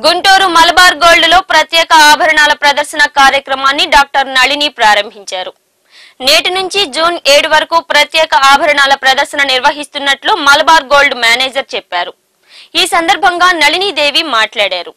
Guntur Malabar gold లో ప్రత్యేక ఆభరణాల ప్రదర్శన కార్యక్రమాన్ని డాక్టర్ నళిని ప్రారంభించారు. నేటి నుంచి జూన్ 7 వరకు ప్రత్యేక ఆభరణాల ప్రదర్శన నిర్వహిస్తున్నట్లు మలబార్ గోల్డ్ మేనేజర్ చెప్పారు. ఈ సందర్భంగా నళిని దేవి మాట్లాడారు.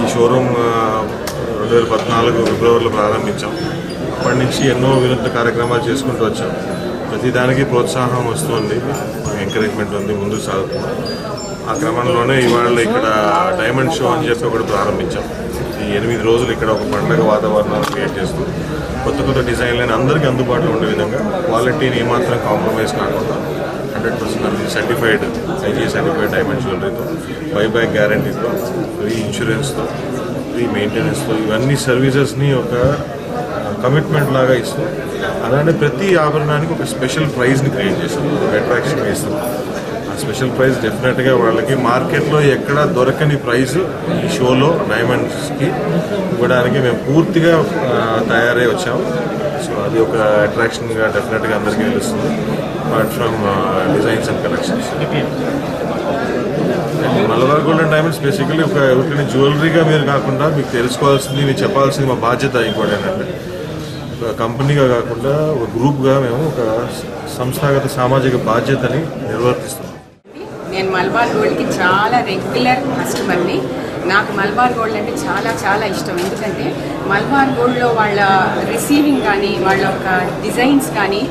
ఈ షోరూమ్ 2014 ఫిబ్రవరిలో ప్రారంభించాం. అప్పటి నుంచి ఎన్నో వినూత్న కార్యక్రమాలు చేసుకుంటూ వచ్చాం. ప్రతిదానికి ప్రోత్సాహం వస్తుంది, ఎంకరేజ్మెంట్ ఉంది, ముందుకు సాగుతుంది. ఆ క్రమంలోనే ఇవాళ ఇక్కడ డైమండ్ షో అని చెప్పి ఒకటి ప్రారంభించాం. ఈ 8 రోజులు ఇక్కడ ఒక పండుగ వాతావరణాన్ని క్రియేట్ చేస్తూ కొత్త డిజైన్లను అందరికీ అందుబాటులో ఉండే విధంగా క్వాలిటీని ఏమాత్రం కాంప్రమైజ్ కాకుండా 100% సర్టిఫైడ్ ఐజీ సర్టిఫైడ్ డైమండ్ జ్యువెలరీతో, బైబ్యాక్ గ్యారంటీతో, ఫ్రీ ఇన్సూరెన్స్తో, ఫ్రీ మెయింటెనెన్స్తో ఇవన్నీ సర్వీసెస్ని ఒక కమిట్మెంట్ లాగా ఇస్తూ అలానే ప్రతి ఆభరణానికి ఒక స్పెషల్ ప్రైజ్ని క్రియేట్ చేస్తాం, ఒక అట్రాక్షన్ ఇస్తాం. ఆ స్పెషల్ ప్రైజ్ డెఫినెట్గా వాళ్ళకి మార్కెట్లో ఎక్కడ దొరకని ప్రైజ్ ఈ షోలో డైమండ్స్కి ఇవ్వడానికి మేము పూర్తిగా తయారై వచ్చాము. సో అది ఒక అట్రాక్షన్గా డెఫినెట్గా అందరికీ తెలుస్తుంది. Apart from designs and collections, Malabar gold and diamonds basically ఒక ఎవరికైనా జ్యువెలరీగా మీరు కాకుండా మీకు తెలుసుకోవాల్సింది, మీరు చెప్పాల్సింది మా బాధ్యత ఇంకోటి ఏంటంటే, ఒక కంపెనీగా కాకుండా ఒక గ్రూప్గా మేము ఒక సంస్థాగత సామాజిక బాధ్యతని నిర్వర్తిస్తున్నాం. నేను మలబార్ గోల్డ్కి చాలా రెగ్యులర్ కస్టమర్ని. నాకు మలబార్ గోల్డ్ అంటే చాలా ఇష్టం. ఎందుకంటే మలబార్ గోల్డ్లో వాళ్ళ రిసీవింగ్ కానీ, వాళ్ళ యొక్క డిజైన్స్ కానీ,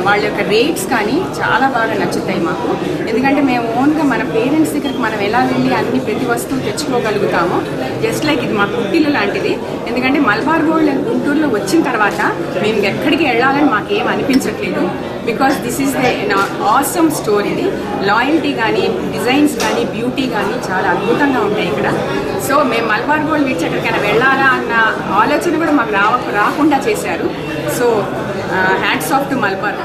వాళ్ళ యొక్క రేట్స్ కానీ చాలా బాగా నచ్చుతాయి మాకు. ఎందుకంటే మేము ఓన్గా మన పేరెంట్స్ దగ్గరికి మనం ఎలా వెళ్ళి అన్ని ప్రతి వస్తువు తెచ్చుకోగలుగుతామో, జస్ట్ లైక్ ఇది మా కుట్టిల్లు లాంటిది. ఎందుకంటే మలబార్ గోల్డ్ గుంటూరులో వచ్చిన తర్వాత మేము ఎక్కడికి వెళ్ళాలని మాకేం అనిపించట్లేదు. Because this is the awesome store. ఇది లాయల్టీ కానీ, డిజైన్స్ కానీ, బ్యూటీ కానీ చాలా అద్భుతంగా ఉంటాయి ఇక్కడ. సో మేము మలబార్ గోల్డ్ విడిచి ఎక్కడికైనా వెళ్ళాలా అన్న ఆలోచన కూడా మాకు రాకుండా చేశారు. So hats off to Malabar.